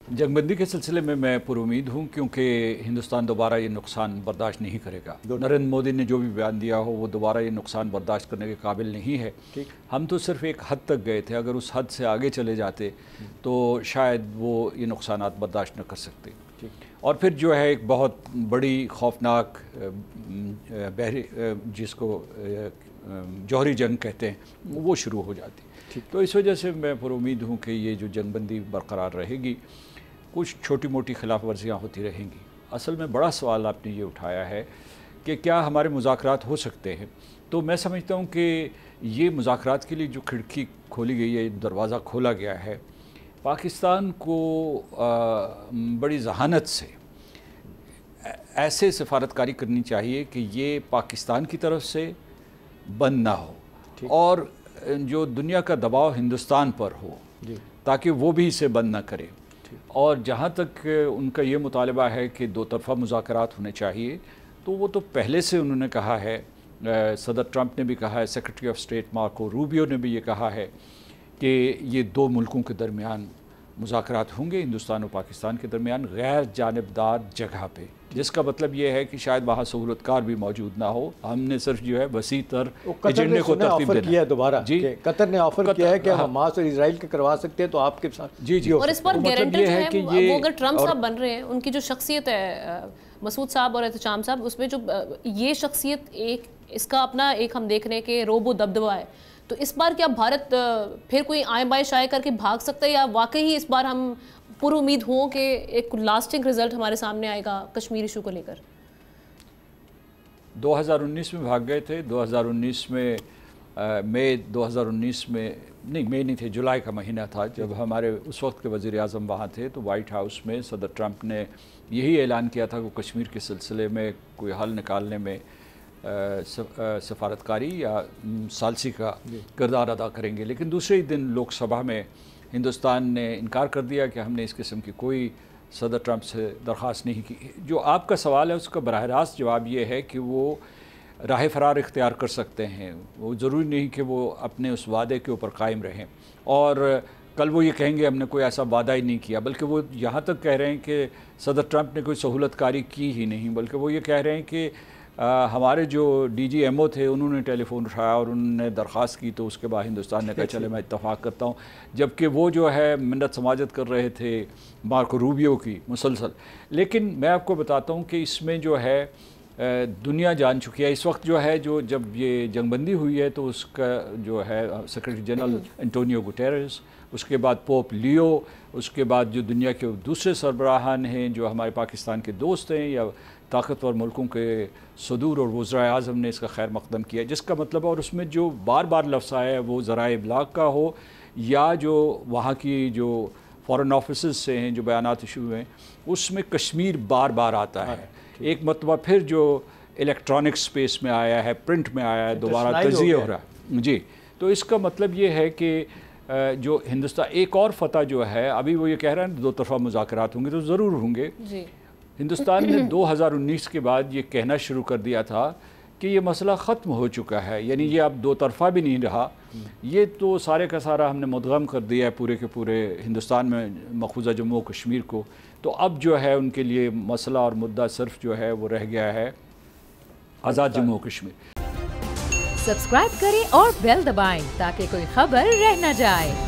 जंग बंदी के सिलसिले में मैं पुरुमीद हूँ, क्योंकि हिंदुस्तान दोबारा ये नुकसान बर्दाश्त नहीं करेगा। नरेंद्र मोदी ने जो भी बयान दिया हो वो दोबारा ये नुकसान बर्दाश्त करने के काबिल नहीं है। हम तो सिर्फ एक हद तक गए थे, अगर उस हद से आगे चले जाते तो शायद वो ये नुकसानात बर्दाश्त न कर सकते। और फिर जो है एक बहुत बड़ी खौफनाक जिसको जौहरी जंग कहते हैं वो शुरू हो जाती। तो इस वजह से मैं पुरुमीद हूँ कि ये जो जंग बंदी बरकरार रहेगी, कुछ छोटी मोटी खिलाफ वर्जियाँ होती रहेंगी। असल में बड़ा सवाल आपने ये उठाया है कि क्या हमारे मुज़ाकरात हो सकते हैं। तो मैं समझता हूँ कि ये मुज़ाकरात के लिए जो खिड़की खोली गई है, दरवाज़ा खोला गया है, पाकिस्तान को बड़ी जहानत से ऐसे सफारतकारी करनी चाहिए कि ये पाकिस्तान की तरफ से बंद ना हो और जो दुनिया का दबाव हिंदुस्तान पर हो ताकि वो भी इसे बंद ना करे। और जहाँ तक उनका ये मुतालबा है कि दो तरफ़ा मुज़ाकरात होने चाहिए, तो वो तो पहले से उन्होंने कहा है, सदर ट्रंप ने भी कहा है, secretary of state Marco Rubio ने भी ये कहा है कि ये दो मुल्कों के दरमियान मुज़ाकरात होंगे, हिंदुस्तान और पाकिस्तान के दरमियान गैर जानिबदार जगह पे, जिसका मतलब ये है कि शायद वहाँ सहूलतकार भी मौजूद ना हो। हमने सिर्फ जो है वसी तर एजेंडे को तरतीब देना किया है दोबारा जी। कतर ने ऑफर किया है कि हमास और इजराइल के करवा सकते हैं, तो आपके साथ जी और इस पर गारंटर जो है कि वो अगर ट्रंप साहब बन रहे हैं, उनकी जो शख्सियत है मसूद साहब और एहतशाम साहब, उसमें जो ये शख्सियत एक इसका अपना एक हम देख रहे हैं कि रोबो दबदबा है, तो इस बार क्या भारत फिर कोई आए बाएं शाये करके भाग सकता है, या वाकई ही इस बार हम पूरी उम्मीद हो कि एक लास्टिंग रिजल्ट हमारे सामने आएगा कश्मीर इशू को लेकर? 2019 में भाग गए थे। 2019 में मई 2019 में नहीं थे, जुलाई का महीना था जब हमारे उस वक्त के वज़ीर आज़म वहाँ थे। तो वाइट हाउस में सदर ट्रंप ने यही ऐलान किया था कि कश्मीर के सिलसिले में कोई हल निकालने में सफारतकारी या सालसी का किरदार अदा करेंगे। लेकिन दूसरे ही दिन लोकसभा में हिंदुस्तान ने इनकार कर दिया कि हमने इस किस्म की कोई सदर ट्रंप से दरख्वास्त नहीं की। जो आपका सवाल है उसका बराह रास्त जवाब ये है कि वो राह फरार इख्तियार कर सकते हैं। वो ज़रूरी नहीं कि वो अपने उस वादे के ऊपर कायम रहें, और कल वो ये कहेंगे हमने कोई ऐसा वादा ही नहीं किया, बल्कि वो यहाँ तक कह रहे हैं कि सदर ट्रंप ने कोई सहूलतकारी की ही नहीं, बल्कि वो ये कह रहे हैं कि हमारे जो DGMO थे उन्होंने टेलीफोन उठाया और उन्होंने दरख्वास्त की, तो उसके बाद हिंदुस्तान ने कहा चले मैं इत्तफाक़ करता हूँ। जबकि वो जो है मिन्नत समाजत कर रहे थे मार्को रूबियो की मुसलसल। लेकिन मैं आपको बताता हूँ कि इसमें जो है दुनिया जान चुकी है इस वक्त जो है, जो जब ये जंगबंदी हुई है तो उसका जो है सेक्रेटरी जनरल एंटोनियो गुटेरेस, उसके बाद पोप लियो, उसके बाद जो दुनिया के दूसरे सरबराहान हैं जो हमारे पाकिस्तान के दोस्त हैं या ताकतवर मुल्कों के सदूर और वज़राए आज़म ने इसका खैर मकदम किया। जिसका मतलब, और उसमें जो बार बार लफ्ज़ आया है वो ज़राए इब्लाग का हो या जो वहाँ की जो फ़ॉरेन ऑफिसेस से हैं जो बयानात इशू हुए हैं उसमें कश्मीर बार बार आता है। एक मतबा फिर जो इलेक्ट्रॉनिक स्पेस में आया है, प्रिंट में आया है, दोबारा तज़िया हो रहा है जी। तो इसका मतलब ये है कि जो हिंदुस्तान एक और फ़तह जो है, अभी वो ये कह रहा है दो तरफ़ा मुज़ाकरात होंगे, तो ज़रूर होंगे। हिंदुस्तान ने 2019 के बाद ये कहना शुरू कर दिया था कि ये मसला ख़त्म हो चुका है, यानी ये अब दो तरफ़ा भी नहीं रहा, ये तो सारे का सारा हमने मुद्गम कर दिया है पूरे के पूरे हिंदुस्तान में मखूज़ा जम्मू कश्मीर को। तो अब जो है उनके लिए मसला और मुद्दा सिर्फ जो है वो रह गया है आज़ाद जम्मू कश्मीर। सब्सक्राइब करें और बेल दबाएं ताकि कोई खबर रह न जाए।